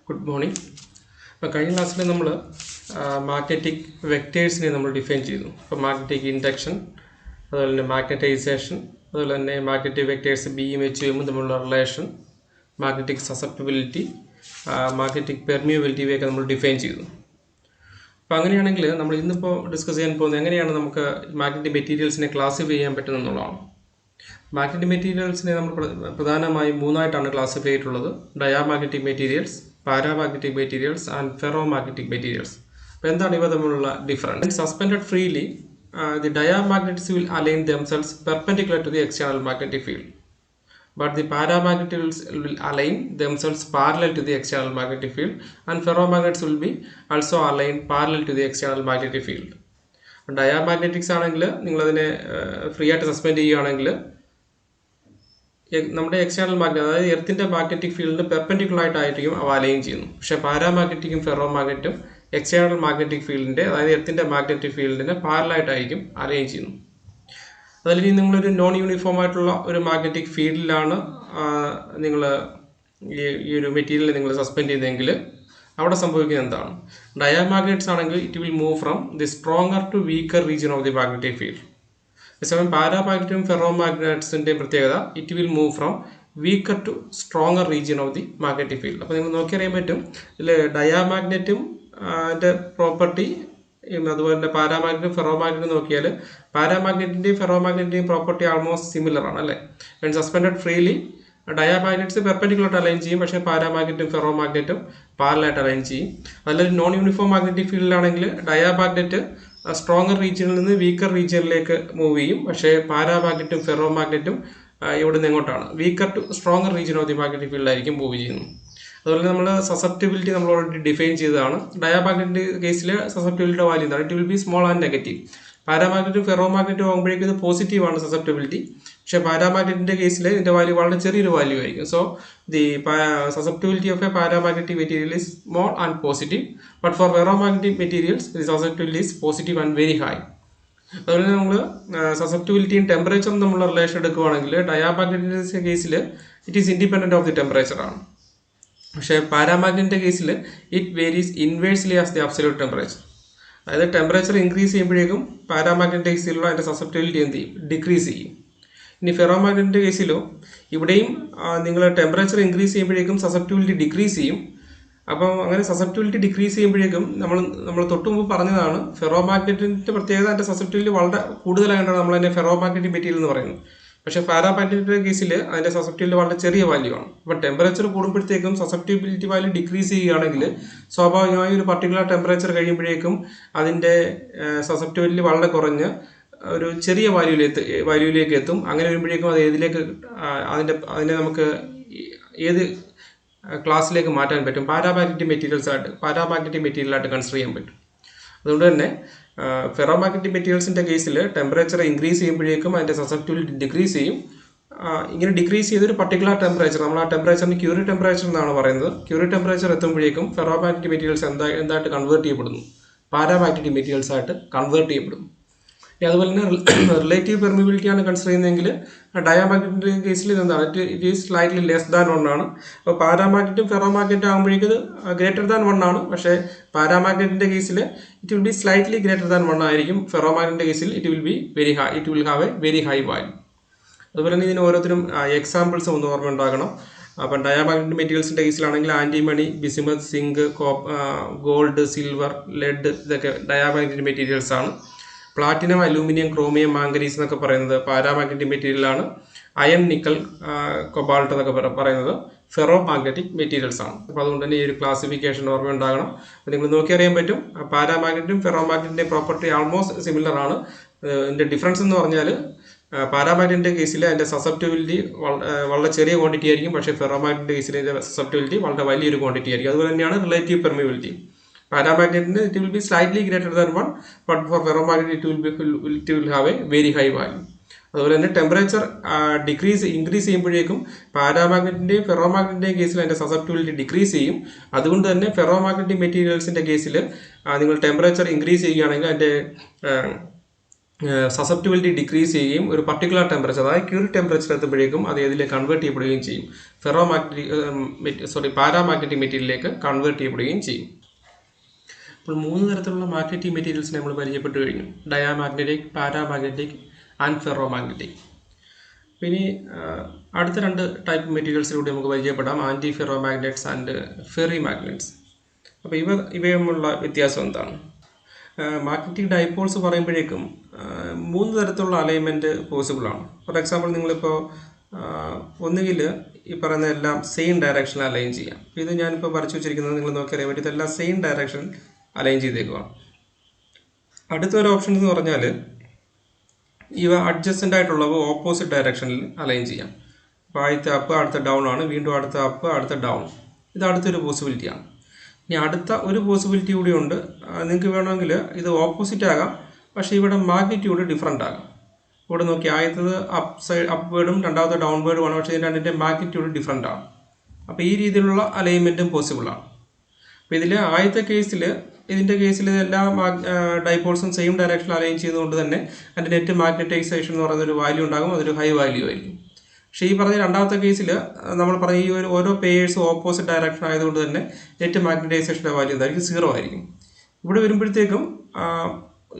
Good morning. ഇപ്പോൾ കഴിഞ്ഞ ക്ലാസ്സിൽ നമ്മൾ മാഗ്നറ്റിക് വെക്റ്റേഴ്സിനെ നമ്മൾ ഡിഫൈൻ ചെയ്തു. ഇപ്പോൾ മാഗ്നറ്റിക് ഇൻഡക്ഷൻ, അതുപോലെ തന്നെ മാഗ്നറ്റൈസേഷൻ, അതുപോലെ തന്നെ മാഗ്നറ്റിക് വെക്റ്റേഴ്സ് ബിയും എച്ചും തമ്മിലുള്ള relation, magnetic susceptibility, magnetic permeability ഇവയൊക്കെ നമ്മൾ ഡിഫൈൻ ചെയ്തു. അപ്പോൾ അങ്ങനെയാണെങ്കിൽ നമ്മൾ ഇന്നിപ്പോൾ ഡിസ്കസ് ചെയ്യാൻ പോകുന്നത് എങ്ങനെയാണ് നമുക്ക് മാഗ്നറ്റിക് മെറ്റീരിയൽസിനെ ക്ലാസിഫൈ ചെയ്യാൻ പറ്റുന്നതെന്നുള്ളതാണ്. മാഗ്നറ്റിക് മെറ്റീരിയൽസിനെ നമ്മൾ പ്രധാനമായും മൂന്നായിട്ടാണ് ക്ലാസിഫൈ ചെയ്തിട്ടുള്ളത്: diamagnetic materials, paramagnetic materials and ferromagnetic materials. അപ്പോൾ എന്താണ് ഇവ തമ്മിലുള്ള difference? Suspended freely, the diamagnets will align themselves perpendicular to the external magnetic field, but the paramagnets will align themselves parallel to the external magnetic field, and ferromagnets will be also aligned parallel to the external magnetic field. ഡയാമാഗ്നറ്റിക്സ് ആണെങ്കിൽ നിങ്ങളതിനെ free ആയിട്ട് suspend ചെയ്യുകയാണെങ്കിൽ നമ്മുടെ external magnet, അതായത് എർത്തിൻ്റെ magnetic ഫീൽഡിന് perpendicular ആയിട്ടായിരിക്കും അവ align ചെയ്യുന്നു. പക്ഷേ പാരാമാഗ്നറ്റിക്കും ഫെറോമാഗ്നറ്റും എക്സ്റ്റേണൽ മാഗ്നറ്റിക് ഫീൽഡിൻ്റെ, അതായത് എർത്തിൻ്റെ മാഗ്നറ്റിക് ഫീൽഡിന് പാരലായിട്ടായിരിക്കും അലൈൻ ചെയ്യുന്നു. അതിൽ നിങ്ങളൊരു നോൺ യൂണിഫോം ആയിട്ടുള്ള ഒരു മാഗ്നറ്റിക് ഫീൽഡിലാണ് നിങ്ങൾ ഈ ഒരു മെറ്റീരിയൽ നിങ്ങൾ സസ്പെൻഡ് ചെയ്തെങ്കിൽ അവിടെ സംഭവിക്കുന്നത് എന്താണ്? ഡയാമാഗ്നറ്റ്സ് ആണെങ്കിൽ it will move from the stronger to weaker region of the magnetic field. അതേസമയം പാരാമാഗ്നറ്റും ഫെറോമാഗ്നറ്റ്സിൻ്റെയും പ്രത്യേകത it will move from weaker to stronger region of the magnetic field. അപ്പോൾ നിങ്ങൾ നോക്കിയറിയാൻ പറ്റും, ഇതിൽ ഡയാമാഗ്നറ്റും അതിൻ്റെ പ്രോപ്പർട്ടി, അതുപോലെ തന്നെ പാരാമാഗ്നറ്റും ഫെറോമാഗ്നറ്റും നോക്കിയാൽ പാരാമാഗ്നറ്റിൻ്റെയും ഫെറോമാഗ്നറ്റിൻ്റെയും പ്രോപ്പർട്ടി ആൾമോസ്റ്റ് സിമിലർ ആണ് അല്ലേ? When suspended freely diamagnets perpendicular align ചെയ്യും, പക്ഷേ പാരാമാഗ്നറ്റും ഫെറോമാഗ്നറ്റും പാരലായിട്ട് അലൈൻ ചെയ്യും. അതിലൊരു നോൺ യൂണിഫോം മാഗ്നറ്റിക് ഫീൽഡിലാണെങ്കിൽ ഡയാമാഗ്നറ്റ് സ്ട്രോങ്ങർ റീജിയനിൽ നിന്ന് വീക്കർ റീജിയനിലേക്ക് മൂവ് ചെയ്യും, പക്ഷേ പാരാമാഗ്നറ്റും ഫെറോമാഗ്നറ്റും ഇവിടെ നിന്ന് എങ്ങോട്ടാണ്? Weaker to stronger region of the magnetic ഫീൽഡിലായിരിക്കും മൂവ് ചെയ്യുന്നത്. അതുപോലെ നമ്മൾ സസെപ്റ്റബിലിറ്റി നമ്മൾ ഓൾറെഡി ഡിഫൈൻ ചെയ്തതാണ്. ഡയാമാഗ്നറ്റിൻ്റെ കേസിൽ സസെപ്റ്റബിലിറ്റിയുടെ വാല്യൂ എന്താണ്? It will be small and negative. പാരാമാഗ്നറ്റും ഫെറോമാഗ്നറ്റും ആകുമ്പോഴേക്കും ഇത് പോസിറ്റീവാണ് സസെപ്റ്റബിലിറ്റി, പക്ഷേ പാരാമാഗ്നറ്റിൻ്റെ കേസിൽ ഇതിൻ്റെ വാല്യൂ വളരെ ചെറിയൊരു വാല്യൂ ആയിരിക്കും. So the susceptibility of A paramagnetic material is small and positive, but for ferromagnetic materials the susceptibility is positive and very high. അതുപോലെ നമ്മൾ സസെപ്റ്റബിലിറ്റിയും ടെമ്പറേച്ചറും തമ്മിലുള്ള റിലേഷൻ എടുക്കുകയാണെങ്കിൽ ഡയാമാഗ്നറ്റിൻ്റെ കേസിൽ it is independent of the temperature ആണ്, പക്ഷേ പാരാമാഗ്നറ്റിൻ്റെ കേസിൽ it varies inversely as the absolute temperature. അതായത് ടെമ്പറേച്ചർ ഇൻക്രീസ് ചെയ്യുമ്പോഴേക്കും പാരാമാഗ്നറ്റിൻ്റെ കേസിലുള്ള അതിൻ്റെ സസെപ്റ്റബിലിറ്റി എന്ത് ചെയ്യും? ഡിക്രീസ് ചെയ്യും. ഇനി ഫെറോമാഗ്നറ്റിൻ്റെ കേസിലോ ഇവിടെയും നിങ്ങൾ ടെമ്പറേച്ചർ ഇൻക്രീസ് ചെയ്യുമ്പോഴേക്കും സസെപ്റ്റബിലിറ്റി ഡിക്രീസ് ചെയ്യും. അപ്പോൾ അങ്ങനെ സസെപ്റ്റബിലിറ്റി ഡിക്രീസ് ചെയ്യുമ്പോഴേക്കും നമ്മൾ തൊട്ട് മുമ്പ് പറഞ്ഞതാണ്, ഫെറോമാഗ്നറ്റിൻ്റെ പ്രത്യേകത അതിൻ്റെ സസെപ്റ്റബിലിറ്റി വളരെ കൂടുതലായിട്ടാണ് നമ്മൾ അതിൻ്റെ ഫെറോമാഗ്നറ്റിക് മെറ്റീരിയൽ എന്ന് പറയുന്നത്. പക്ഷേ പാരാമാഗ്നറ്റിൻ്റെ കേസിൽ അതിൻ്റെ സസെപ്റ്റബിലിറ്റി വളരെ ചെറിയ വാല്യൂ ആണ്. അപ്പോൾ ടെമ്പറേച്ചർ കൂടുമ്പോഴത്തേക്കും സസെപ്റ്റബിലിറ്റി വാല്യൂ ഡിക്രീസ് ചെയ്യുകയാണെങ്കിൽ സ്വാഭാവികമായി ഒരു പർട്ടിക്കുലർ ടെമ്പറേച്ചർ അതിൻ്റെ സസെപ്റ്റബിലിറ്റി വളരെ കുറഞ്ഞ് ഒരു ചെറിയ വാല്യൂയിലേക്ക് എത്തും. അങ്ങനെ വരുമ്പോഴേക്കും അത് അതിനെ നമുക്ക് ഏത് ക്ലാസ്സിലേക്ക് മാറ്റാൻ പറ്റും? പാരാമാഗ്നറ്റിക് മെറ്റീരിയലായിട്ട് കൺസിഡർ ചെയ്യാൻ പറ്റും. അതുകൊണ്ട് തന്നെ ഫെറോമാഗ്നറ്റിക് മെറ്റീരിയൽസിൻ്റെ കേസിൽ ടെമ്പറേച്ചർ ഇൻക്രീസ് ചെയ്യുമ്പോഴേക്കും അതിൻ്റെ സസെപ്റ്റബിലിറ്റി ഡിക്രീസ് ചെയ്യും. ഇങ്ങനെ ഡിക്രീസ് ചെയ്തൊരു പർട്ടിക്കുലർ ടെമ്പറേച്ചർ, നമ്മൾ ആ ടെമ്പറേച്ചറിന് ക്യൂറി ടെമ്പറേച്ചർ എന്നാണ് പറയുന്നത്. ക്യൂറി ടെമ്പറേച്ചർ എത്തുമ്പോഴേക്കും ഫെറോമാഗ്നറ്റിക് മെറ്റീരിയൽസ് എന്തായിട്ട് കൺവേർട്ട് ചെയ്യപ്പെടുന്നു? പാരാമാഗ്നറ്റിക് മെറ്റീരിയൽസ് ആയിട്ട് കൺവേർട്ട് ചെയ്യപ്പെടും. അതുപോലെ തന്നെ റിലേറ്റീവ് പെർമിബിലിറ്റിയാണ് കൺസിഡർ ചെയ്യുന്നതെങ്കിൽ ഡയാമാഗ്നറ്റിൻ്റെ കേസിൽ ഇതെന്താണ്? It is slightly less than 1 ആണ്. അപ്പോൾ പാരാമാഗ്നറ്റും ഫെറോമാഗ്നറ്റും ആകുമ്പോഴേക്കും ഇത് ഗ്രേറ്റർ ദാൻ 1 ആണ്. പക്ഷേ പാരാമാഗ്നറ്റിൻ്റെ കേസിൽ it will be slightly greater than 1 ആയിരിക്കും. ഫെറോമാഗ്നറ്റിൻ്റെ കേസിൽ it will be very high, it will have a very high value. അതുപോലെ തന്നെ ഇതിന് ഓരോരുത്തരും എക്സാമ്പിൾസ് ഒന്ന് ഓർമ്മ ഉണ്ടാകണം. അപ്പം ഡയാമാഗ്നറ്റിക് മെറ്റീരിയൽസിൻ്റെ കേസിലാണെങ്കിൽ antimony, bismuth, zinc, gold, silver, lead ഇതൊക്കെ ഡയാമാഗ്നറ്റിക് മെറ്റീരിയൽസ് ആണ്. പ്ലാറ്റിനം, അലൂമിനിയം, ക്രോമിയം, മാംഗനീസ് എന്നൊക്കെ പറയുന്നത് പാരാമാഗ്നറ്റിക് മെറ്റീരിയലാണ്. അയൺ, നിക്കൽ, കൊബാൾട്ട് എന്നൊക്കെ പറയുന്നത് ഫെറോ മാഗ്നറ്റിക് മെറ്റീരിയൽസ് ആണ്. അപ്പോൾ അതുകൊണ്ട് തന്നെ ഈ ഒരു ക്ലാസിഫിക്കേഷൻ ഓർമ്മ ഉണ്ടാകണം. അപ്പോൾ നിങ്ങൾ നോക്കിയറിയാൻ പറ്റും, പാരാമാഗ്നറ്റും ഫെറോമാഗ്നറ്റിൻ്റെ പ്രോപ്പർട്ടി ആൾമോസ്റ്റ് സിമിലർ ആണ്. ഇതിൻ്റെ ഡിഫറൻസ് എന്ന് പറഞ്ഞാൽ പാരാമാഗ്നറ്റിൻ്റെ കേസിൽ അതിൻ്റെ സസെപ്റ്റബിലിറ്റി വളരെ ചെറിയ ക്വാണ്ടിറ്റി ആയിരിക്കും, പക്ഷേ ഫെറോമാഗ്നറ്റിൻ്റെ കേസിൽ അതിൻ്റെ സസെപ്റ്റബിലിറ്റി വളരെ വലിയൊരു ക്വാണ്ടിറ്റി ആയിരിക്കും. അതുപോലെ തന്നെയാണ് റിലേറ്റീവ് പെർമിബിലിറ്റി. പാരാമാഗ്നറ്റിന് it will be slightly greater than 1, but for ferromagnet it will have a very high value. അതുപോലെ തന്നെ ടെമ്പറേച്ചർ ഇൻക്രീസ് ചെയ്യുമ്പോഴേക്കും പാരാമാഗ്നറ്റിൻ്റെയും ഫെറോമാഗ്നറ്റിൻ്റെയും കേസിൽ അതിൻ്റെ സസെപ്റ്റബിലിറ്റി ഡിക്രീസ് ചെയ്യും. അതുകൊണ്ട് തന്നെ ഫെറോമാഗ്നറ്റിക് മെറ്റീരിയൽസിൻ്റെ കേസിൽ നിങ്ങൾ ടെമ്പറേച്ചർ ഇൻക്രീസ് ചെയ്യുകയാണെങ്കിൽ അതിൻ്റെ സസെപ്റ്റിബിലിറ്റി ഡിക്രീസ് ചെയ്യുകയും ഒരു പർട്ടിക്കുലർ ടെമ്പറേച്ചർ, അതായത് ക്യൂറി ടെമ്പറേച്ചർ എത്തുമ്പോഴേക്കും അത് ഇതിലേക്ക് കൺവേർട്ട് ചെയ്യപ്പെടുകയും ചെയ്യും. പാരാമാഗ്നറ്റിക് മെറ്റീരിയലിലേക്ക് കൺവേർട്ട് ചെയ്യപ്പെടുകയും ചെയ്യും. അപ്പോൾ 3 തരത്തിലുള്ള മാഗ്നറ്റിക് മെറ്റീരിയൽസിനെ നമ്മൾ പരിചയപ്പെട്ടു കഴിഞ്ഞു. Diamagnetic, paramagnetic and ferromagnetic. ഇനി അടുത്ത 2 ടൈപ്പ് മെറ്റീരിയൽസിലൂടെ നമുക്ക് പരിചയപ്പെടാം, anti ferro magnets and ferri magnets. അപ്പോൾ ഇവയുമുള്ള വ്യത്യാസം എന്താണ്? മാഗ്നറ്റിക് ഡൈപോൾസ് പറയുമ്പോഴേക്കും 3 തരത്തിലുള്ള അലൈൻമെൻറ്റ് പോസിബിളാണ്. ഫോർ എക്സാമ്പിൾ, നിങ്ങളിപ്പോൾ ഒന്നുകിൽ ഈ പറയുന്ന എല്ലാം സെയിം ഡയറക്ഷനിൽ അലൈൻ ചെയ്യാം. ഇത് ഞാനിപ്പോൾ വരച്ചു വെച്ചിരിക്കുന്നത് നിങ്ങൾ നോക്കിയറിയാൻ പറ്റും, ഇതെല്ലാം സെയിം ഡയറക്ഷനിൽ അലൈൻ ചെയ്തേക്കുവാണ്. അടുത്തൊരു ഓപ്ഷൻ എന്ന് പറഞ്ഞാൽ ഇവ അഡ്ജസ്റ്റൻ്റ് ആയിട്ടുള്ളവ ഓപ്പോസിറ്റ് ഡയറക്ഷനിൽ അലൈൻ ചെയ്യാം. അപ്പോൾ ആദ്യത്തെ അപ്പ്, അടുത്ത ഡൗൺ ആണ്, വീണ്ടും അടുത്ത അപ്പ്, അടുത്ത ഡൗൺ. ഇത് അടുത്തൊരു പോസിബിലിറ്റിയാണ്. ഇനി അടുത്ത ഒരു പോസിബിലിറ്റി കൂടി ഉണ്ട്. നിങ്ങൾക്ക് വേണമെങ്കിൽ ഇത് ഓപ്പോസിറ്റ് ആകാം, പക്ഷേ ഇവിടെ മാഗ്നിറ്റ്യൂഡ് ഡിഫറൻ്റ് ആകാം. ഇവിടെ നോക്കി, ആദ്യത്തത് അപ്പ് വേർഡും രണ്ടാമത്തെ ഡൗൺ വേർഡുമാണ്, പക്ഷേ ഇതിൻ്റെ രണ്ടിൻ്റെ മാഗ്നിറ്റ്യൂഡ് ഡിഫറൻ്റ് ആണ്. അപ്പോൾ ഈ രീതിയിലുള്ള അലൈൻമെൻറ്റും പോസിബിളാണ്. അപ്പോൾ ഇതിൽ ആദ്യത്തെ കേസിൽ, ഇതിൻ്റെ കേസിൽ എല്ലാ ഡൈപോൾസും സെയിം ഡയറക്ഷനിൽ അലൈൻ ചെയ്തുകൊണ്ട് തന്നെ അതിൻ്റെ നെറ്റ് മാഗ്നറ്റൈസേഷൻ എന്ന് പറയുന്നൊരു വാല്യൂ ഉണ്ടാകും, അതൊരു ഹൈ വാല്യൂ ആയിരിക്കും. പക്ഷേ ഈ പറഞ്ഞ രണ്ടാമത്തെ കേസിൽ നമ്മൾ പറഞ്ഞ ഈ ഓരോ പേയേഴ്സും ഓപ്പോസിറ്റ് ഡയറക്ഷൻ ആയതുകൊണ്ട് തന്നെ നെറ്റ് മാഗ്നറ്റൈസേഷൻ്റെ വാല്യൂ എന്തായിരിക്കും? 0 ആയിരിക്കും. ഇവിടെ വരുമ്പോഴത്തേക്കും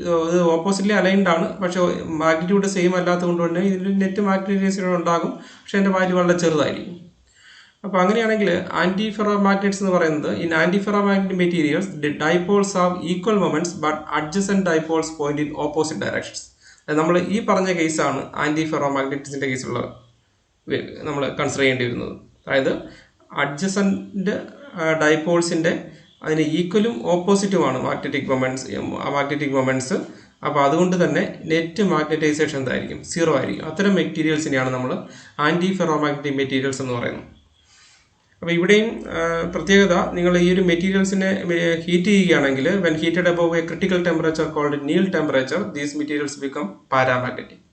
ഇത് ഓപ്പോസിറ്റ്ലി അലൈൻഡ് ആണ്, പക്ഷേ മാഗ്നിറ്റ്യൂഡ് സെയിം അല്ലാത്തതുകൊണ്ട് തന്നെ ഇതിൽ നെറ്റ് മാഗ്നറ്റൈസേഷൻ ഉണ്ടാകും, പക്ഷേ അതിൻ്റെ വാല്യൂ വളരെ ചെറുതായിരിക്കും. അപ്പോൾ അങ്ങനെയാണെങ്കിൽ ആൻറ്റി ഫെറോ മാഗ്നറ്റ്സ് എന്ന് പറയുന്നത്, in anti ferro magnetic materials the dipoles have equal moments but adjacent dipoles point in opposite directions. നമ്മൾ ഈ പറഞ്ഞ കേസാണ് ആൻറ്റി ഫെറോ മാഗ്നറ്റിക്സിൻ്റെ കേസിലുള്ള നമ്മൾ കൺസിഡർ ചെയ്യേണ്ടി വരുന്നത്. അതായത് അഡ്ജസന്റ് ഡൈപോൾസിൻ്റെ അതിന് ഈക്വലും ഓപ്പോസിറ്റുമാണ് മാഗ്നറ്റിക് മൊമെന്റ്സ്. അപ്പോൾ അതുകൊണ്ട് തന്നെ നെറ്റ് മാഗ്നറ്റൈസേഷൻ എന്തായിരിക്കും? 0 ആയിരിക്കും. അത്തരം മെറ്റീരിയൽസിനെയാണ് നമ്മൾ ആൻറ്റി ഫെറോ മാഗ്നറ്റിക് മെറ്റീരിയൽസ് എന്ന് പറയുന്നത്. അപ്പോൾ ഇവിടെയും പ്രത്യേകത, നിങ്ങൾ ഈ ഒരു മെറ്റീരിയൽസിനെ ഹീറ്റ് ചെയ്യുകയാണെങ്കിൽ when heated above a critical temperature called Neel temperature these materials become paramagnetic.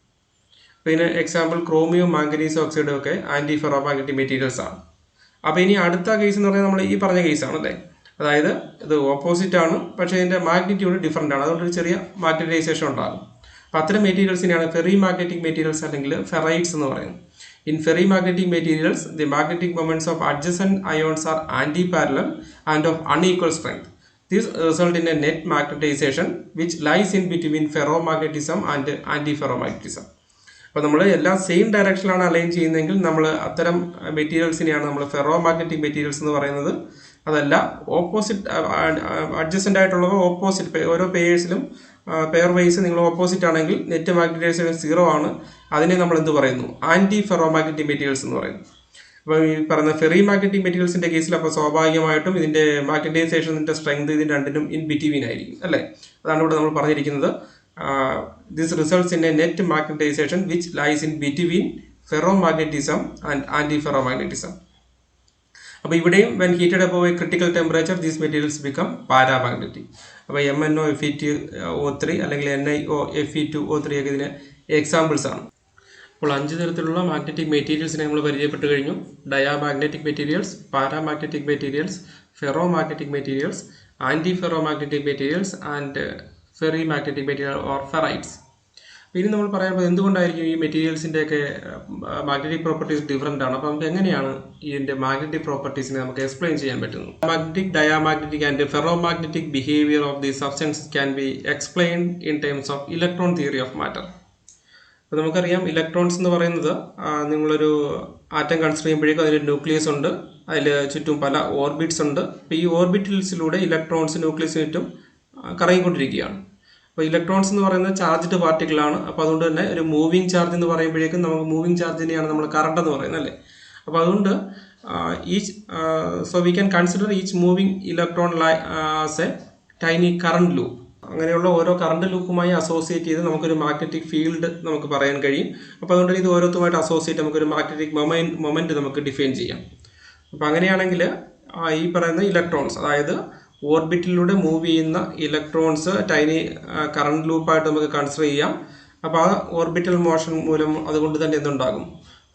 പിന്നെ എക്സാമ്പിൾ ക്രോമിയം, മാംഗനീസ് ഓക്സൈഡും ഒക്കെ ആൻറ്റി ഫെറോ മാഗ്നറ്റിക് മെറ്റീരിയൽസ് ആണ്. അപ്പോൾ ഇനി അടുത്ത കേസ് എന്ന് പറഞ്ഞാൽ നമ്മൾ ഈ പറഞ്ഞ കേസാണ് അല്ലേ, അതായത് ഇത് ഓപ്പോസിറ്റ് ആണ്, പക്ഷേ ഇതിൻ്റെ മാഗ്നിറ്റ്യൂഡ് ഡിഫറൻ്റ് ആണ്, അതുകൊണ്ട് ഒരു ചെറിയ മാഗ്നറ്റൈസേഷൻ ഉണ്ടാകും. അപ്പോൾ അത്തരം മെറ്റീരിയൽസിനെയാണ് ഫെറി മാഗ്നറ്റിക് മെറ്റീരിയൽസ് അല്ലെങ്കിൽ ഫെറൈറ്റ്സ് എന്ന് പറയുന്നത്. In ferrimagnetic materials, the magnetic moments of adjacent ions are anti-parallel and of unequal strength. This result in a net magnetization which lies in between ferromagnetism and antiferromagnetism. അപ്പോൾ നമ്മൾ എല്ലാം same ഡയറക്ഷനിലാണ് align ചെയ്യുന്നതെങ്കിൽ നമ്മൾ അത്തരം മെറ്റീരിയൽസിനെയാണ് നമ്മൾ ferromagnetic materials എന്ന് പറയുന്നത്. അതല്ല, ഓപ്പോസിറ്റ് അഡ്ജസ്റ്റൻ്റ് ആയിട്ടുള്ളവ ഓപ്പോസിറ്റ്, ഓരോ പേയേഴ്സിലും പെയർ വൈസ് നിങ്ങൾ ഓപ്പോസിറ്റ് ആണെങ്കിൽ നെറ്റ് മാഗ്നറ്റൈസേഷൻ 0 ആണ്. അതിനെ നമ്മൾ എന്ത് പറയുന്നു? ആൻറ്റി ഫെറോമാഗ്നറ്റിക് മെറ്റീരിയൽസ് എന്ന് പറയുന്നു. അപ്പോൾ ഈ പറയുന്ന ഫെറി മാഗ്നറ്റിക് മെറ്റീരിയൽസിൻ്റെ കേസിൽ അപ്പോൾ സ്വാഭാവികമായിട്ടും ഇതിൻ്റെ മാഗ്നറ്റൈസേഷൻ്റെ സ്ട്രെങ്ത് ഇതിന് രണ്ടിനും ഇൻ ബിറ്റ്വീൻ ആയിരിക്കും അല്ലേ. അതാണ് ഇവിടെ നമ്മൾ പറഞ്ഞിരിക്കുന്നത്. This results in a net magnetization which lies in between ferromagnetism and anti ferromagnetism. അപ്പോൾ ഇവിടെയും when heated above a critical temperature these materials become paramagnetic. അപ്പോൾ MnO Fe2O3 അല്ലെങ്കിൽ NiO Fe2O3 ഒക്കെ ഇതിന് എക്സാമ്പിൾസ് ആണ്. അപ്പോൾ 5 തരത്തിലുള്ള മാഗ്നറ്റിക് മെറ്റീരിയൽസിനെ നമ്മൾ പരിചയപ്പെട്ട് കഴിഞ്ഞു. Diamagnetic materials, paramagnetic materials, ferro magnetic materials, anti ferro magnetic materials and ferri magnetic material or ferrites. ഇനി നമ്മൾ പറയുമ്പോൾ എന്തുകൊണ്ടായിരിക്കും ഈ മെറ്റീരിയൽസിൻ്റെയൊക്കെ മാഗ്നറ്റിക് പ്രോപ്പർട്ടീസ് ഡിഫറൻ്റ് ആണ്. അപ്പോൾ നമുക്ക് എങ്ങനെയാണ് ഇതിൻ്റെ മാഗ്നറ്റിക് പ്രോപ്പർട്ടീസിനെ നമുക്ക് എക്സ്പ്ലെയിൻ ചെയ്യാൻ പറ്റുന്നത്? Magnetic, diamagnetic and ferromagnetic behaviour of the substance can be explained in terms of electron theory of matter. അപ്പോൾ നമുക്കറിയാം, ഇലക്ട്രോൺസ് എന്ന് പറയുന്നത് നിങ്ങളൊരു ആറ്റം കൺസിഡർ ചെയ്യുമ്പോഴേക്കും അതിൽ ന്യൂക്ലിയസ് ഉണ്ട്, അതിൽ ചുറ്റും പല ഓർബിറ്റ്സ് ഉണ്ട്. അപ്പോൾ ഈ ഓർബിറ്റിൽസിലൂടെ ഇലക്ട്രോൺസ് ന്യൂക്ലിയസിന് ചുറ്റും കറങ്ങിക്കൊണ്ടിരിക്കുകയാണ്. അപ്പോൾ ഇലക്ട്രോൺസ് എന്ന് പറയുന്നത് ചാർജ്ഡ് പാർട്ടിക്കിളാണ്. അപ്പോൾ അതുകൊണ്ട് തന്നെ ഒരു മൂവിങ് ചാർജ് എന്ന് പറയുമ്പോഴേക്കും നമുക്ക് മൂവിങ് ചാർജിനെയാണ് നമ്മൾ കറണ്ട് എന്ന് പറയുന്നത് അല്ലേ. അപ്പോൾ അതുകൊണ്ട് so we can consider each moving electron as A tiny current loop. അങ്ങനെയുള്ള ഓരോ കറണ്ട് ലൂപ്പുമായി അസോസിയേറ്റ് ചെയ്ത് നമുക്കൊരു മാഗ്നറ്റിക് ഫീൽഡ് നമുക്ക് പറയാൻ കഴിയും. അപ്പോൾ അതുകൊണ്ട് ഇത് ഓരോരുത്തരുമായിട്ട് അസോസിയേറ്റ് നമുക്കൊരു മാഗ്നറ്റിക് മൊമെൻറ്റ് നമുക്ക് ഡിഫൈൻ ചെയ്യാം. അപ്പോൾ അങ്ങനെയാണെങ്കിൽ ഈ പറയുന്ന ഇലക്ട്രോൺസ്, അതായത് ഓർബിറ്റിലൂടെ മൂവ് ചെയ്യുന്ന ഇലക്ട്രോൺസ് ടൈനി കറണ്ട് ലൂപ്പായിട്ട് നമുക്ക് കൺസിഡർ ചെയ്യാം. അപ്പോൾ ആ ഓർബിറ്റൽ മോഷൻ മൂലം അതുകൊണ്ട് തന്നെ എന്തുണ്ടാകും?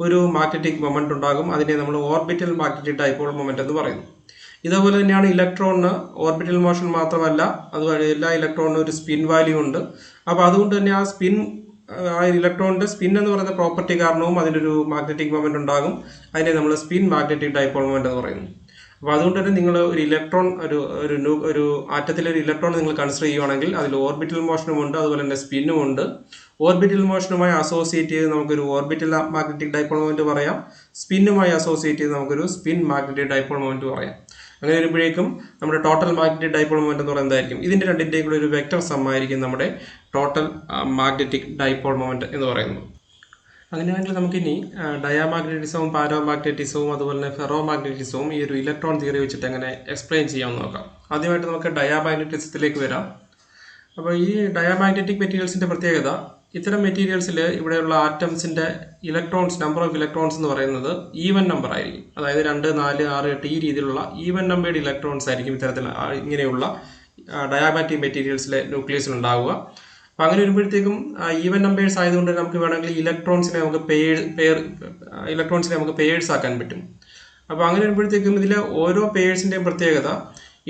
ഒരു മാഗ്നറ്റിക് മൊമെൻ്റ് ഉണ്ടാകും. അതിനെ നമ്മൾ ഓർബിറ്റൽ മാഗ്നറ്റിക് ഡൈപോൾ മൊമെൻ്റ് എന്ന് പറയുന്നു. ഇതേപോലെ തന്നെയാണ് ഇലക്ട്രോണിന് ഓർബിറ്റൽ മോഷൻ മാത്രമല്ല, അതുപോലെ എല്ലാ ഇലക്ട്രോണിനും ഒരു സ്പിൻ വാല്യൂ ഉണ്ട്. അപ്പോൾ അതുകൊണ്ട് തന്നെ ആ സ്പിൻ, ആ ഇലക്ട്രോണിന്റെ സ്പിൻ എന്ന് പറയുന്ന പ്രോപ്പർട്ടി കാരണവും അതിനൊരു മാഗ്നറ്റിക് മൊമെന്റ് ഉണ്ടാകും. അതിനെ നമ്മൾ സ്പിൻ മാഗ്നറ്റിക് ഡൈപോൾ മൊമെന്റ് എന്ന് പറയുന്നു. അപ്പോൾ അതുകൊണ്ട് തന്നെ നിങ്ങൾ ഒരു ഇലക്ട്രോൺ, ഒരു ആറ്റത്തിലെ ഒരു ഇലക്ട്രോൺ നിങ്ങൾ കൺസിഡർ ചെയ്യുവാണെങ്കിൽ അതിൽ ഓർബിറ്റൽ മോഷനും ഉണ്ട്, അതുപോലെ തന്നെ സ്പിന്നും ഉണ്ട്. ഓർബിറ്റൽ മോഷനുമായി അസോസിയേറ്റ് ചെയ്ത് നമുക്കൊരു ഓർബിറ്റൽ മാഗ്നറ്റിക് ഡൈപോൾ മൊമെന്റ് പറയാം. സ്പിന്നുമായി അസോസിയേറ്റ് ചെയ്ത് നമുക്കൊരു സ്പിൻ മാഗ്നറ്റിക് ഡൈപോൾ മൊമെന്റ് പറയാം. അങ്ങനെ വരുമ്പോഴേക്കും നമ്മുടെ ടോട്ടൽ മാഗ്നറ്റിക് ഡൈപോൾ മൊമെന്റ് എന്ന് പറയുന്നത് എന്തായിരിക്കും? ഇതിന്റെ രണ്ടിന്റെയും കൂടെ ഒരു വെക്റ്റർ സം ആയിരിക്കും നമ്മുടെ ടോട്ടൽ മാഗ്നറ്റിക് ഡൈപോൾ മൊമെന്റ് എന്ന് പറയുന്നത്. അങ്ങനെയാണെങ്കിൽ നമുക്കിനി ഡയാമാഗ്നറ്റിസവും പാരാമാഗ്നറ്റിസവും അതുപോലെ തന്നെ ഫെറോ മാഗ്നറ്റിസവും ഈ ഒരു ഇലക്ട്രോൺ തിയറി വെച്ചിട്ട് എങ്ങനെ എക്സ്പ്ലെയിൻ ചെയ്യാമെന്ന് നോക്കാം. ആദ്യമായിട്ട് നമുക്ക് ഡയാമാഗ്നറ്റിസത്തിലേക്ക് വരാം. അപ്പോൾ ഈ ഡയാമാഗ്നറ്റിക് മെറ്റീരിയൽസിന്റെ പ്രത്യേകത, ഇത്തരം മെറ്റീരിയൽസിൽ ഇവിടെയുള്ള ആറ്റംസിന്റെ ഇലക്ട്രോൺസ്, നമ്പർ ഓഫ് ഇലക്ട്രോൺസ് എന്ന് പറയുന്നത് ഈവൻ നമ്പർ ആയിരിക്കും. അതായത് 2, 4, 6, 8 ഈ രീതിയിലുള്ള ഈവൻ നമ്പേർഡ് ഇലക്ട്രോൺസ് ആയിരിക്കും ഇത്തരത്തിൽ ഇങ്ങനെയുള്ള ഡയാമാഗ്നറ്റിക് മെറ്റീരിയൽസിലെ ന്യൂക്ലിയസിൽ ഉണ്ടാവുക. അപ്പം അങ്ങനെ വരുമ്പോഴത്തേക്കും ഈവൻ നമ്പേഴ്സ് ആയതുകൊണ്ട് നമുക്ക് വേണമെങ്കിൽ ഇലക്ട്രോൺസിനെ നമുക്ക് പേഴ്സ് ആക്കാൻ പറ്റും. അപ്പോൾ അങ്ങനെ വരുമ്പോഴത്തേക്കും ഇതിലെ ഓരോ പേഴ്സിന്റെയും പ്രത്യേകത,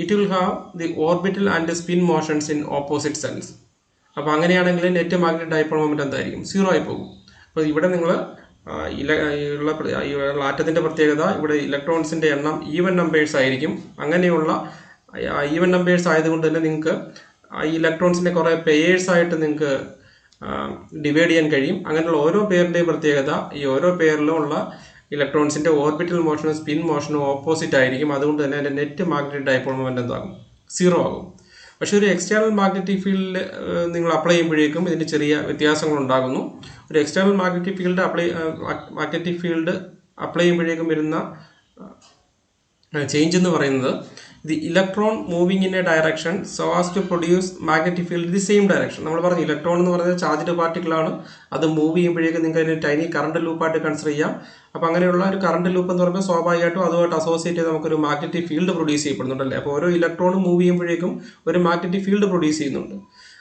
it will have the orbital and spin motions in opposite sense. അപ്പോൾ അങ്ങനെയാണെങ്കിൽ നെറ്റ് മാഗ്നറ്റിക് ഡൈപോൾ മൊമെന്റ് എന്തായിരിക്കും? 0 ആയി പോകും. അപ്പോൾ ഇവിടെ നിങ്ങൾ ആറ്റത്തിന്റെ പ്രത്യേകത, ഇവിടെ ഇലക്ട്രോൺസിന്റെ എണ്ണം ഈവൻ നമ്പേഴ്സ് ആയിരിക്കും. അങ്ങനെയുള്ള ഈവൻ നമ്പേഴ്സ് ആയതുകൊണ്ട് തന്നെ നിങ്ങൾക്ക് ഈ ഇലക്ട്രോൺസിന്റെ കുറേ പെയേഴ്സ് ആയിട്ട് നിങ്ങൾക്ക് ഡിവൈഡ് ചെയ്യാൻ കഴിയും. അങ്ങനെയുള്ള ഓരോ പെയറിന്റെയും പ്രത്യേകത, ഈ ഓരോ പെയറിലും ഉള്ള ഇലക്ട്രോൺസിന്റെ ഓർബിറ്റൽ മോഷനും സ്പിൻ മോഷനും ഓപ്പോസിറ്റ് ആയിരിക്കും. അതുകൊണ്ട് തന്നെ അതിന്റെ നെറ്റ് മാഗ്നറ്റിക് ഡൈപോൾ മൊമെന്റ് എന്താകും? 0 ആകും. പക്ഷെ ഒരു എക്സ്റ്റേണൽ മാഗ്നറ്റിക് ഫീൽഡിൽ നിങ്ങൾ അപ്ലൈ ചെയ്യുമ്പോഴേക്കും ഇതിന് ചെറിയ വ്യത്യാസങ്ങൾ ഉണ്ടാകുന്നു. ഒരു എക്സ്റ്റേണൽ മാഗ്നറ്റിക് ഫീൽഡ് അപ്ലൈ ചെയ്യുമ്പോഴേക്കും വരുന്ന ചേഞ്ച് എന്ന് പറയുന്നത്, the electron moving in a direction so as to produce magnetic field the same direction. നമ്മൾ പറഞ്ഞു ഇലക്ട്രോൺ എന്ന് പറയുന്നത് ചാർജ്ഡ് പാർട്ടിക്കിളാണ്. അത് മൂവ് ചെയ്യുമ്പോഴേക്കും നിങ്ങൾക്ക് അതിന് ടൈനി കറണ്ട് ലൂപ്പായിട്ട് കൺസിഡർ ചെയ്യാം. അപ്പോൾ അങ്ങനെയുള്ള ഒരു കറണ്ട് ലൂപ്പ് എന്ന് പറയുമ്പോൾ സ്വാഭാവികമായിട്ടും അതുമായിട്ട് അസോസിയേറ്റ് ചെയ്ത് നമുക്കൊരു മാഗ്നറ്റിക് ഫീൽഡ് പ്രൊഡ്യൂസ് ചെയ്യപ്പെടുന്നുണ്ടല്ലേ. അപ്പോൾ ഓരോ ഇലക്ട്രോണും മൂവ് ചെയ്യുമ്പോഴേക്കും ഒരു മാഗ്നറ്റിക് ഫീൽഡ് പ്രൊഡ്യൂസ് ചെയ്യുന്നുണ്ട്.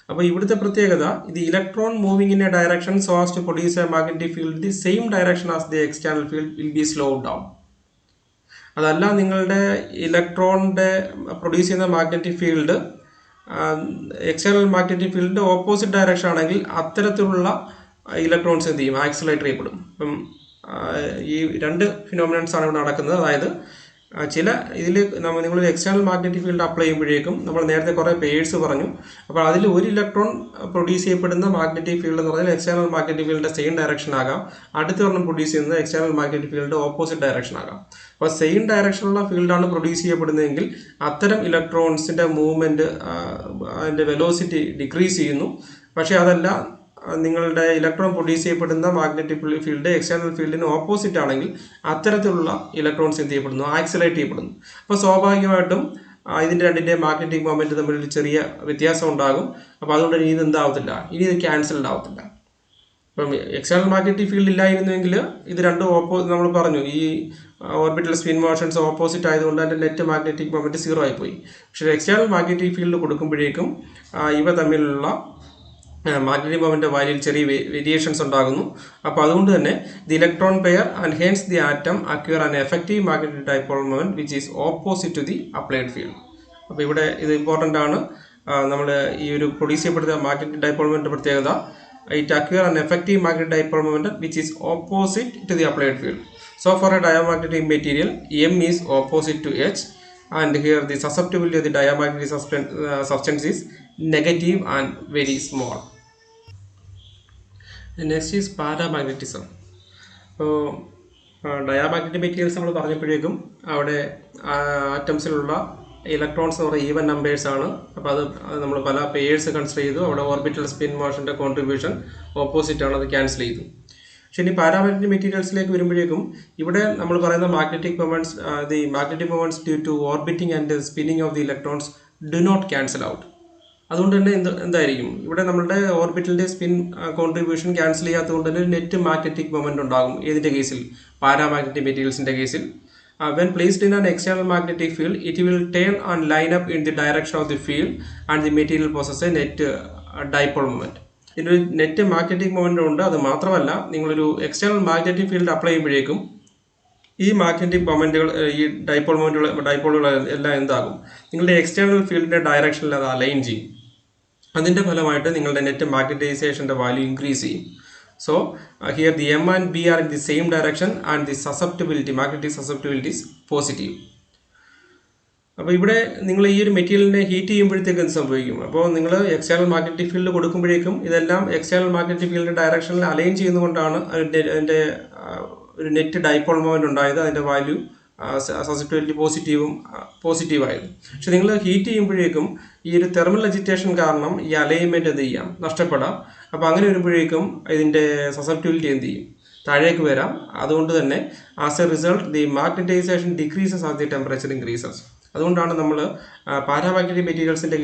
അപ്പോൾ ഇവിടുത്തെ പ്രത്യേകത, ഇത് electron moving in a direction so as to produce a magnetic field the same direction as the external field will be slowed down. അതല്ല, നിങ്ങളുടെ ഇലക്ട്രോണിന്റെ പ്രൊഡ്യൂസ് ചെയ്യുന്ന മാഗ്നറ്റിക് ഫീൽഡ് എക്സ്റ്റേണൽ മാഗ്നറ്റിക് ഫീൽഡിന്റെ ഓപ്പോസിറ്റ് ഡയറക്ഷൻ ആണെങ്കിൽ അത്തരത്തിലുള്ള ഇലക്ട്രോൺസ് എന്ത് ചെയ്യും? Accelerate ചെയ്യപ്പെടും. അപ്പം ഈ രണ്ട് ഫിനോമിനൻസ് ആണ് ഇവിടെ നടക്കുന്നത്. അതായത് നിങ്ങളൊരു എക്സ്റ്റേണൽ മാഗ്നറ്റിക് ഫീൽഡ് അപ്ലൈ ചെയ്യുമ്പോഴേക്കും നമ്മൾ നേരത്തെ കുറേ പേഴ്സ് പറഞ്ഞു. അപ്പോൾ അതിൽ ഒരു ഇലക്ട്രോൺ പ്രൊഡ്യൂസ് ചെയ്യപ്പെടുന്ന മാഗ്നറ്റിക് ഫീൽഡ് എന്ന് പറഞ്ഞാൽ എക്സ്റ്റേണൽ മാഗ്നറ്റിക് ഫീൽഡിന്റെ സെയിം ഡയറക്ഷൻ ആകാം. അടുത്തൊരെണ്ണം പ്രൊഡ്യൂസ് ചെയ്യുന്നത് എക്സ്റ്റേണൽ മാഗ്നറ്റിക് ഫീൽഡിന്റെ ഓപ്പോസിറ്റ് ഡയറക്ഷൻ ആകാം. അപ്പോൾ സെയിം ഡയറക്ഷനുള്ള ഫീൽഡാണ് പ്രൊഡ്യൂസ് ചെയ്യപ്പെടുന്നതെങ്കിൽ അത്തരം ഇലക്ട്രോൺസിന്റെ മൂവ്മെന്റ്, അതിന്റെ വെലോസിറ്റി ഡിക്രീസ് ചെയ്യുന്നു. പക്ഷേ അതല്ല, നിങ്ങളുടെ ഇലക്ട്രോൺ പ്രൊഡ്യൂസ് ചെയ്യപ്പെടുന്ന മാഗ്നറ്റിക് ഫീൽഡ് എക്സ്റ്റേണൽ ഫീൽഡിന് ഓപ്പോസിറ്റ് ആണെങ്കിൽ അത്തരത്തിലുള്ള ഇലക്ട്രോൺസ് എന്ത് ചെയ്യപ്പെടുന്നു? ആക്സിലറേറ്റ് ചെയ്യപ്പെടുന്നു. അപ്പോൾ സ്വാഭാവികമായിട്ടും ഇതിന്റെ രണ്ടിന്റെ മാഗ്നറ്റിക് മൊമെന്റ് തമ്മിൽ ഒരു ചെറിയ വ്യത്യാസം ഉണ്ടാകും. അപ്പോൾ അതുകൊണ്ട് ഇനി ഇത് എന്താവത്തില്ല, ഇനി ഇത് ക്യാൻസൽഡ് ആവത്തില്ല. അപ്പം എക്സ്റ്റേണൽ മാഗ്നറ്റിക് ഫീൽഡ് ഇല്ലായിരുന്നെങ്കിൽ ഇത് രണ്ടും നമ്മൾ പറഞ്ഞു, ഈ ഓർബിറ്റൽ സ്പിൻ മോഷൻസ് ഓപ്പോസിറ്റ് ആയതുകൊണ്ട് അതിന്റെ നെറ്റ് മാഗ്നറ്റിക് മൊമെന്റ് 0 ആയിപ്പോയി. പക്ഷേ എക്സ്റ്റേണൽ മാഗ്നറ്റിക് ഫീൽഡ് കൊടുക്കുമ്പോഴേക്കും ഇവ തമ്മിലുള്ള മാഗ്നറ്റിക് മൊമെന്റ് വാല്യൂയിൽ ചെറിയ വേരിയേഷൻസ് ഉണ്ടാകുന്നു. അപ്പോൾ അതുകൊണ്ട് തന്നെ the electron pair and hence the atom acquire an effective magnetic dipole moment which is opposite to the applied field. അപ്പോൾ ഇവിടെ ഇത് ഇമ്പോർട്ടൻ്റ് ആണ്. നമ്മൾ ഈ ഒരു പ്രൊഡ്യൂസ് ചെയ്യപ്പെടുന്ന മാഗ്നറ്റിക് ഡൈപോൾ മൊമെന്റ് പ്രത്യേകത, it acquire an effective magnetic dipole moment which is opposite to the applied field. So for a diamagnetic material, M is opposite to H, and here the susceptibility of the diamagnetic substance is negative and very small. The next is paramagnetism. So diamagnetic materials നമ്മൾ പറഞ്ഞപ്പോഴേക്കും അവിടെ ആറ്റംസിലുള്ള electrons എന്ന് പറയുന്നത് even numbers ആണ്. അപ്പോൾ അത് നമ്മൾ പല purse consider ചെയ്തു. അവിടെ ഓർബിറ്റൽ സ്പിൻ മോഷന്റെ കോൺട്രിബ്യൂഷൻ ഓപ്പോസിറ്റ് ആണ്, അത് ക്യാൻസൽ ചെയ്തു. പക്ഷേ ഇനി പാരാമാഗ്നറ്റിക് മെറ്റീരിയൽസിലേക്ക് വരുമ്പോഴേക്കും ഇവിടെ നമ്മൾ പറയുന്ന magnetic moments due to orbiting and spinning of the electrons do not cancel out. അതുകൊണ്ട് തന്നെ എന്തായിരിക്കും, ഇവിടെ നമ്മളുടെ ഓർബിറ്റലിന്റെ സ്പിൻ കോൺട്രിബ്യൂഷൻ ക്യാൻസൽ ചെയ്യാത്തതുകൊണ്ട് തന്നെ നെറ്റ് മാഗ്നറ്റിക് മൊമെന്റ് ഉണ്ടാകും. ഏതിന്റെ കേസിൽ? പാരാമാഗ്നറ്റിക് മെറ്റീരിയൽസിന്റെ കേസിൽ. When placed in an external magnetic field, it will turn and line up in the direction of the field and the material possesses a net dipole moment. ഇതിനൊരു net magnetic moment ഉണ്ട്. അത് മാത്രമല്ല, നിങ്ങളൊരു external magnetic field apply ചെയ്യുമ്പോഴേക്കും ഈ magnetic മൊമെൻറ്റുകൾ, ഈ ഡൈപോളുകൾ എല്ലാം എന്താകും, നിങ്ങളുടെ എക്സ്റ്റേണൽ ഫീൽഡിൻ്റെ ഡയറക്ഷനിൽ അത് അലൈൻ ചെയ്യും. അതിൻ്റെ ഫലമായിട്ട് നിങ്ങളുടെ നെറ്റ് മാഗ്നറ്റൈസേഷൻ്റെ വാല്യൂ ഇൻക്രീസ് ചെയ്യും. So here the M and B are in the same direction and the susceptibility, magnetic susceptibility is positive. അപ്പോൾ ഇവിടെ നിങ്ങൾ ഈ ഒരു മെറ്റീരിയലിനെ ഹീറ്റ് ചെയ്യുമ്പോഴത്തേക്ക് എന്ത് സംഭവിക്കും? അപ്പോൾ നിങ്ങൾ എക്സ്റ്റേണൽ മാഗ്നറ്റിക് ഫീൽഡ് കൊടുക്കുമ്പോഴേക്കും ഇതെല്ലാം എക്സ്റ്റേണൽ മാഗ്നറ്റിക് ഫീൽഡിൻ്റെ ഡയറക്ഷനിൽ അലൈൻ ചെയ്യുന്നതുകൊണ്ടാണ് അതിൻ്റെ ഒരു നെറ്റ് ഡൈപോൾ മൊമെൻ്റ് ഉണ്ടായത്. അതിൻ്റെ വാല്യൂ സസെപ്റ്റിബിലിറ്റി പോസിറ്റീവായത്. പക്ഷെ നിങ്ങൾ ഹീറ്റ് ചെയ്യുമ്പോഴേക്കും ഈ ഒരു തെർമൽ അജിറ്റേഷൻ കാരണം ഈ അലൈൻമെൻറ്റ് എന്ത് ചെയ്യാം, നഷ്ടപ്പെടാം. അപ്പോൾ അങ്ങനെ വരുമ്പോഴേക്കും ഇതിൻ്റെ സസെപ്റ്റിബിലിറ്റി എന്ത് ചെയ്യും, താഴേക്ക് വരാം. അതുകൊണ്ട് തന്നെ as A result the magnetisation decreases as the temperature increases. അതുകൊണ്ടാണ് നമ്മൾ പാരാമാഗ്നറ്റിക് മെറ്റീരിയൽസിൻ്റെ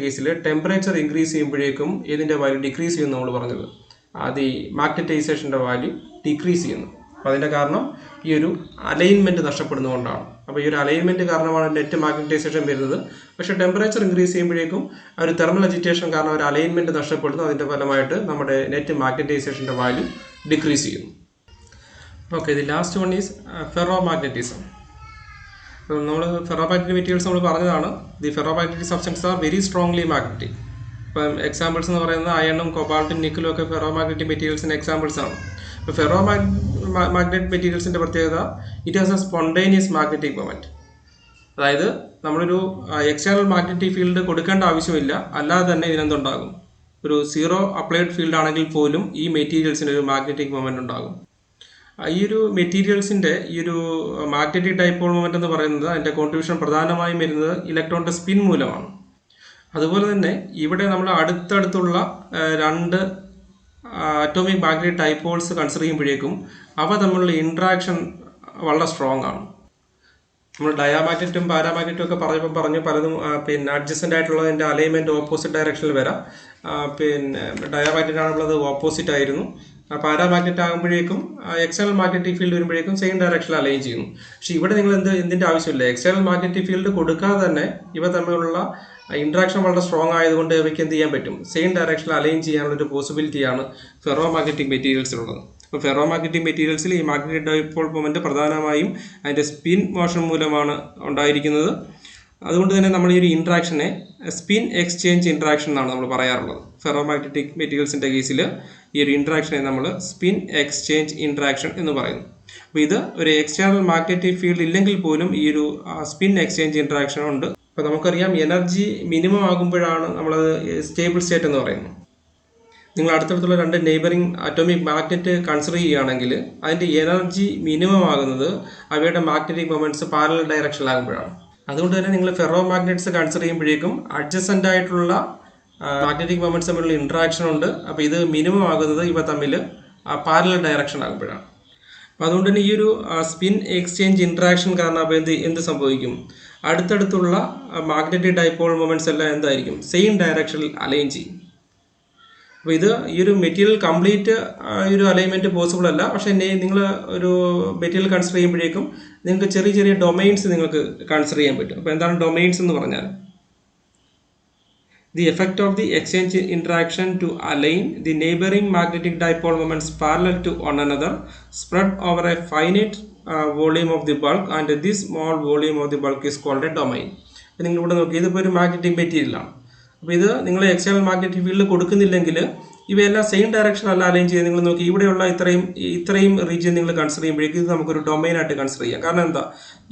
കേസിൽ ടെമ്പറേച്ചർ ഇൻക്രീസ് ചെയ്യുമ്പോഴേക്കും ഇതിൻ്റെ വാല്യൂ ഡിക്രീസ് ചെയ്യുമെന്ന് നമ്മൾ പറഞ്ഞത്. ദി മാഗ്നറ്റൈസേഷൻ്റെ വാല്യൂ ഡിക്രീസ് ചെയ്യുന്നു. അപ്പോൾ അതിൻ്റെ കാരണം ഈ ഒരു അലൈൻമെൻറ്റ് നഷ്ടപ്പെടുന്നതുകൊണ്ടാണ്. അപ്പോൾ ഈ ഒരു അലൈൻമെൻറ്റ് കാരണമാണ് നെറ്റ് മാഗ്നറ്റൈസേഷൻ വരുന്നത്. പക്ഷേ ടെമ്പറേച്ചർ ഇൻക്രീസ് ചെയ്യുമ്പോഴേക്കും ഒരു തെർമൽ അജിറ്റേഷൻ കാരണം ഒരു അലൈൻമെൻറ്റ് നഷ്ടപ്പെടുന്നു. അതിൻ്റെ ഫലമായിട്ട് നമ്മുടെ നെറ്റ് മാഗ്നറ്റൈസേഷൻ്റെ വാല്യൂ ഡിക്രീസ് ചെയ്യുന്നു. Okay, the last one is ferro magnetism. നമ്മൾ ഫെറോമാഗ്നറ്റിക് മെറ്റീരിയൽസ് നമ്മൾ പറഞ്ഞതാണ്. The ferromagnetic substance are very strongly magnetic. ഇപ്പം എക്സാമ്പിൾസ് എന്ന് പറയുന്നത് അയണും കൊബാൾട്ടും നിക്കലും ഒക്കെ ഫെറോമാഗ്നറ്റിക് മെറ്റീരിയൽസിൻ്റെ എക്സാമ്പിൾസ് ആണ്. ഇപ്പോൾ ഫെറോമാഗ്നറ്റിക് മെറ്റീരിയൽസിൻ്റെ പ്രത്യേകത, it has A spontaneous magnetic moment. അതായത് നമ്മളൊരു എക്സ്റ്റേണൽ മാഗ്നറ്റിക് ഫീൽഡ് കൊടുക്കേണ്ട ആവശ്യമില്ല, അല്ലാതെ തന്നെ ഇതിനെന്തുണ്ടാകും, ഒരു സീറോ അപ്ലൈഡ് ഫീൽഡ് ആണെങ്കിൽ പോലും ഈ മെറ്റീരിയൽസിന് ഒരു മാഗ്നറ്റിക് മൊമെൻറ്റ് ഉണ്ടാകും. ഈ ഒരു മെറ്റീരിയൽസിൻ്റെ ഈ ഒരു മാഗ്നറ്റിക് ഡൈപോൾ മൊമെൻ്റ് എന്ന് പറയുന്നത് അതിൻ്റെ കോൺട്രിബ്യൂഷൻ പ്രധാനമായും വരുന്നത് ഇലക്ട്രോണിൻ്റെ സ്പിൻ മൂലമാണ്. അതുപോലെ തന്നെ ഇവിടെ നമ്മൾ അടുത്തടുത്തുള്ള രണ്ട് അറ്റോമിക് മാഗ്നറ്റിക് ഡൈപോൾസ് കൺസിഡർ ചെയ്യുമ്പോഴേക്കും അവ തമ്മിലുള്ള ഇൻട്രാക്ഷൻ വളരെ സ്ട്രോങ് ആണ്. നമ്മൾ ഡയാമാഗ്നറ്റും പാരാമാഗ്നറ്റും ഒക്കെ പറഞ്ഞു പലതും പിന്നെ അഡ്ജസ്റ്റൻ്റ് ആയിട്ടുള്ളതിൻ്റെ അലൈൻമെൻറ്റ് ഓപ്പോസിറ്റ് ഡയറക്ഷനിൽ വരാം. പിന്നെ ഡയാമാഗ്നറ്റ് ആണുള്ളത് ഓപ്പോസിറ്റ് ആയിരുന്നു. പാരാമാഗ്നറ്റ് ആകുമ്പോഴേക്കും എക്സ്റ്റേണൽ മാഗ്നറ്റിക് ഫീൽഡ് വരുമ്പോഴേക്കും സെയിം ഡയറക്ഷനിൽ അലൈൻ ചെയ്യുന്നു. പക്ഷെ ഇവിടെ നിങ്ങൾ എന്തിൻ്റെ ആവശ്യമില്ല, എക്സ്റ്റേണൽ മാഗ്നറ്റിക് ഫീൽഡ് കൊടുക്കാതെ തന്നെ ഇവ തമ്മിലുള്ള ഇൻട്രാക്ഷൻ വളരെ സ്ട്രോങ് ആയതുകൊണ്ട് ഇവയ്ക്ക് എന്ത് ചെയ്യാൻ പറ്റും, സെയിം ഡയറക്ഷനിൽ അലൈൻ ചെയ്യാനുള്ളൊരു പോസിബിലിറ്റിയാണ് ഫെറോ മാഗ്നറ്റിക് മെറ്റീരിയൽസിലുള്ളത്. അപ്പോൾ ഫെറോ മാഗ്നറ്റിക് മെറ്റീരിയൽസിൽ ഈ മാഗ്നറ്റിക് ഡൈപോൾ മൊമെൻറ്റ് പ്രധാനമായും അതിൻ്റെ സ്പിൻ മോഷൻ മൂലമാണ് ഉണ്ടായിരിക്കുന്നത്. അതുകൊണ്ട് തന്നെ നമ്മൾ ഈ ഒരു ഇൻട്രാക്ഷനെ സ്പിൻ എക്സ്ചേഞ്ച് ഇൻട്രാക്ഷൻ എന്നാണ് നമ്മൾ പറയാറുള്ളത്. ഫെറോ മാഗ്നറ്റിക് മെറ്റീരിയൽസിൻ്റെ കേസിൽ ഈ ഒരു ഇൻട്രാക്ഷനെ നമ്മൾ സ്പിൻ എക്സ്ചേഞ്ച് ഇൻട്രാക്ഷൻ എന്ന് പറയുന്നു. അപ്പോൾ ഇത് ഒരു എക്സ്റ്റേണൽ മാഗ്നറ്റിക് ഫീൽഡ് ഇല്ലെങ്കിൽ പോലും ഈ ഒരു സ്പിൻ എക്സ്ചേഞ്ച് ഇൻട്രാക്ഷൻ ഉണ്ട്. അപ്പോൾ നമുക്കറിയാം എനർജി മിനിമം ആകുമ്പോഴാണ് നമ്മളത് സ്റ്റേബിൾ സ്റ്റേറ്റ് എന്ന് പറയുന്നത്. നിങ്ങൾ അടുത്തടുത്തുള്ള രണ്ട് നെയ്ബറിംഗ് അറ്റോമിക് മാഗ്നറ്റ് കൺസിഡർ ചെയ്യുകയാണെങ്കിൽ അതിൻ്റെ എനർജി മിനിമം ആകുന്നത് അവയുടെ മാഗ്നറ്റിക് മൊമെൻറ്റ്സ് പാരലൽ ഡയറക്ഷനിലാകുമ്പോഴാണ്. അതുകൊണ്ട് തന്നെ നിങ്ങൾ ഫെറോ മാഗ്നറ്റ്സ് കൺസിഡർ ചെയ്യുമ്പോഴേക്കും അഡ്ജസൻ്റ് ആയിട്ടുള്ള മാഗ്നറ്റിക് മൊമെൻറ്റ്സ് തമ്മിലുള്ള ഇൻട്രാക്ഷൻ ഉണ്ട്. അപ്പോൾ ഇത് മിനിമം ആകുന്നത് ഇവ തമ്മിൽ പാരലൽ ഡയറക്ഷൻ ആകുമ്പോഴാണ്. അപ്പോൾ അതുകൊണ്ട് തന്നെ ഈ ഒരു സ്പിൻ എക്സ്ചേഞ്ച് ഇൻട്രാക്ഷൻ കാരണം അപ്പോൾ എന്ത് സംഭവിക്കും, അടുത്തടുത്തുള്ള മാഗ്നറ്റിക് ഡൈപോൾ മൊമെൻറ്റ്സ് എല്ലാം എന്തായിരിക്കും, സെയിം ഡയറക്ഷനിൽ അലൈൻ ചെയ്യും. അപ്പോൾ ഇത് ഈ ഒരു മെറ്റീരിയൽ കംപ്ലീറ്റ് ഈ ഒരു അലൈൻമെൻറ്റ് പോസിബിൾ അല്ല. പക്ഷേ നിങ്ങൾ ഒരു മെറ്റീരിയൽ കൺസിഡർ ചെയ്യുമ്പോഴേക്കും നിങ്ങൾക്ക് ചെറിയ ചെറിയ ഡൊമൈൻസ് നിങ്ങൾക്ക് കൺസിഡർ ചെയ്യാൻ പറ്റും. അപ്പോൾ എന്താണ് ഡൊമൈൻസ് എന്ന് പറഞ്ഞാൽ, the effect of the exchange interaction to align the neighboring magnetic dipole moments parallel to one another spread over a finite volume of the bulk, and this small volume of the bulk is called a domain. നിങ്ങൾ ഇവിടെ നോക്കി, ഇതിപ്പോൾ ഒരു magnetic മെറ്റീരിയലാണ്. അപ്പോൾ ഇത് നിങ്ങൾ external magnetic field കൊടുക്കുന്നില്ലെങ്കിൽ ഇവയെല്ലാം സെയിം ഡയറക്ഷൻ അല്ല അലൈൻ ചെയ്ത് നിങ്ങൾ നോക്കി ഇവിടെയുള്ള ഇത്രയും റീജിയൻ നിങ്ങൾ കൺസിഡർ ചെയ്യുമ്പോഴേക്കും ഇത് നമുക്കൊരു ഡൊമൈനായിട്ട് കൺസിഡർ ചെയ്യാം. കാരണം എന്താ,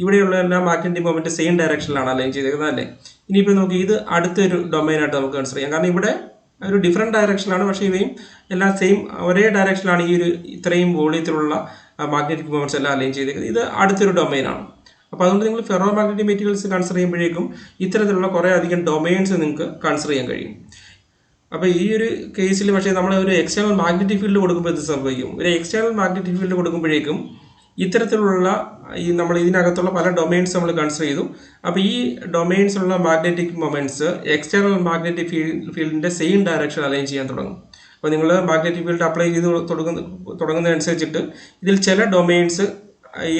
ഇവിടെയുള്ള എല്ലാ മാഗ്നറ്റിക് മൊമെൻറ്റ് സെയിം ഡയറക്ഷനിലാണ് അലൈൻ ചെയ്തേക്കുന്നത് അല്ലേ. ഇനിയിപ്പോൾ നോക്കി ഇത് അടുത്തൊരു ഡൊമൈനായിട്ട് നമുക്ക് കൺസിഡർ ചെയ്യാം. കാരണം ഇവിടെ ഒരു ഡിഫറെൻറ്റ് ഡയറക്ഷനിലാണ്, പക്ഷേ ഇവയും എല്ലാം സെയിം ഒരേ ഡയറക്ഷനിലാണ് ഈ ഒരു ഇത്രയും വോളിയത്തിലുള്ള മാഗ്നറ്റിക് മൊമെൻറ്റ്സ് എല്ലാം അലൈൻ ചെയ്തേക്കുന്നത്. ഇത് അടുത്തൊരു ഡൊമൈനാണ്. അപ്പോൾ അതുകൊണ്ട് നിങ്ങൾ ഫെറോ മാഗ്നറ്റിക് മെറ്റീരിയൽസ് കൺസിഡർ ചെയ്യുമ്പോഴേക്കും ഇത്തരത്തിലുള്ള കുറേ അധികം ഡൊമൈൻസ് നിങ്ങൾക്ക് കൺസിഡർ ചെയ്യാൻ കഴിയും. അപ്പോൾ ഈ ഒരു കേസിൽ പക്ഷേ നമ്മൾ ഒരു എക്സ്റ്റേണൽ മാഗ്നറ്റിക് ഫീൽഡ് കൊടുക്കുമ്പോൾ ഇത് സംഭവിക്കും. ഒരു എക്സ്റ്റേണൽ മാഗ്നറ്റിക് ഫീൽഡ് കൊടുക്കുമ്പോഴേക്കും ഇത്തരത്തിലുള്ള നമ്മൾ ഇതിനകത്തുള്ള പല ഡൊമൈൻസ് നമ്മൾ കൺസിഡർ ചെയ്തു. അപ്പോൾ ഈ ഡൊമൈൻസിലുള്ള മാഗ്നറ്റിക് മൊമെൻറ്റ്സ് എക്സ്റ്റേണൽ മാഗ്നറ്റിക് ഫീൽഡിൻ്റെ സെയിം ഡയറക്ഷൻ അലൈൻ ചെയ്യാൻ തുടങ്ങും. അപ്പോൾ നിങ്ങൾ മാഗ്നറ്റിക് ഫീൽഡ് അപ്ലൈ ചെയ്ത് തുടങ്ങുന്നതനുസരിച്ചിട്ട് ഇതിൽ ചില ഡൊമൈൻസ്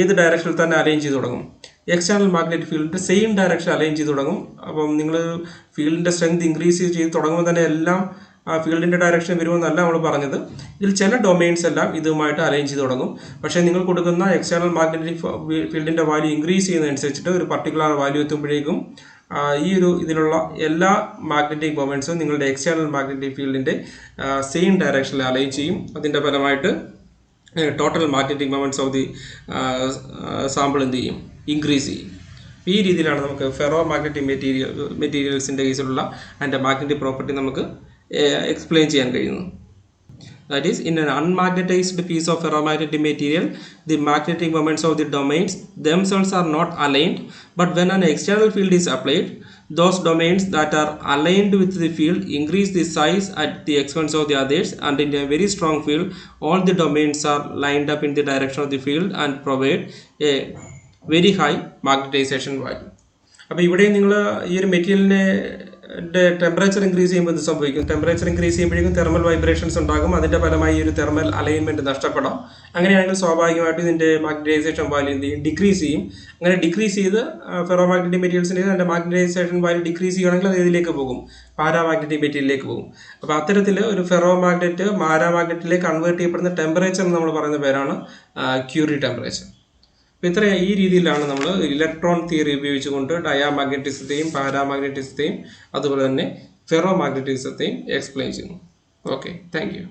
ഏത് ഡയറക്ഷനിൽ തന്നെ അലൈൻ ചെയ്ത് തുടങ്ങും, എക്സ്റ്റേണൽ മാഗ്നറ്റിക് ഫീൽഡിൻ്റെ സെയിം ഡയറക്ഷൻ അലൈൻ ചെയ്ത് തുടങ്ങും. അപ്പം നിങ്ങൾ ഫീൽഡിൻ്റെ സ്ട്രെങ്ത് ഇൻക്രീസ് ചെയ്ത് തുടങ്ങുമ്പോൾ തന്നെ എല്ലാം ഫീൽഡിൻ്റെ ഡയറക്ഷൻ വരുമെന്നല്ല നമ്മൾ പറഞ്ഞത്. ഇതിൽ ചില ഡൊമെയിൻസ് എല്ലാം ഇതുമായിട്ട് അലൈൻ ചെയ്ത് തുടങ്ങും. പക്ഷേ നിങ്ങൾ കൊടുക്കുന്ന എക്സ്റ്റേണൽ മാഗ്നറ്റിക് ഫീൽഡിൻ്റെ വാല്യൂ ഇൻക്രീസ് ചെയ്യുന്നതനുസരിച്ചിട്ട് ഒരു പർട്ടിക്കുലർ വാല്യൂ എത്തുമ്പോഴേക്കും ഇതിലുള്ള എല്ലാ മാഗ്നറ്റിക് മൊമെൻറ്റ്സും നിങ്ങളുടെ എക്സ്റ്റേണൽ മാഗ്നറ്റിക് ഫീൽഡിൻ്റെ സെയിം ഡയറക്ഷനിൽ അലൈൻ ചെയ്യും. അതിൻ്റെ ഫലമായിട്ട് total magnetic moments of the sample എന്ത് ചെയ്യും, ഇൻക്രീസ് ചെയ്യും. ഈ രീതിയിലാണ് നമുക്ക് ഫെറോ മാഗ്നറ്റിക് മെറ്റീരിയൽസിൻ്റെ കേസിലുള്ള അതിൻ്റെ മാഗ്നറ്റിക് പ്രോപ്പർട്ടി നമുക്ക് എക്സ്പ്ലെയിൻ ചെയ്യാൻ കഴിയുന്നു. That is, in an unmagnetized piece of ferromagnetic material, the magnetic moments of the domains themselves are not aligned, but when an external field is applied, those domains that are aligned with the field increase the size at the expense of the others, and in a very strong field, all the domains are lined up in the direction of the field and provide a very high magnetization value. അപ്പോൾ ഇവിടെ നിങ്ങൾ ഈ ഒരു മെറ്റീരിയലിനെ temperature increase ചെയ്യുമ്പോൾ ഇത് സംഭവിക്കും. Temperature increase ചെയ്യുമ്പോഴേക്കും തെർമൽ വൈബ്രേഷൻസ് ഉണ്ടാകും. അതിൻ്റെ ഫലമായി ഒരു തെർമൽ അലൈൻമെൻറ്റ് നഷ്ടപ്പെടാം. അങ്ങനെയാണെങ്കിൽ സ്വാഭാവികമായിട്ടും ഇതിൻ്റെ മാഗ്നറ്റൈസേഷൻ വാല്യൂ എന്ത് ചെയ്യും, ഡിക്രീസ് ചെയ്യും. അങ്ങനെ ഡിക്രീസ് ചെയ്ത് ഫെറോ മാഗ്നറ്റിക് മെറ്റീരിയൽസിൻ്റെ അതിൻ്റെ മാഗ്നറ്റൈസേഷൻ വാല്യൂ ഡിക്രീസ് ചെയ്യുകയാണെങ്കിൽ അത് ഇതിലേക്ക് പോകും, പാരാമാഗ്നറ്റിക് മെറ്റീരിയലിലേക്ക് പോകും. അപ്പോൾ അത്തരത്തിൽ ഒരു ഫെറോ മാഗ്നറ്റ് പാരാമാഗ്നറ്റിലേക്ക് കൺവേർട്ട് ചെയ്യപ്പെടുന്ന ടെമ്പറേച്ചർ നമ്മൾ പറയുന്ന പേരാണ് ക്യൂറി ടെമ്പറേച്ചർ. അപ്പോൾ ഈ രീതിയിലാണ് നമ്മൾ ഇലക്ട്രോൺ തിയറി ഉപയോഗിച്ചുകൊണ്ട് ഡയാമാഗ്നറ്റിസത്തെയും പാരാമാഗ്നറ്റിസത്തെയും അതുപോലെ തന്നെ ഫെറോ മാഗ്നറ്റിസത്തെയും എക്സ്പ്ലെയിൻ ചെയ്യുന്നു. Okay, thank you.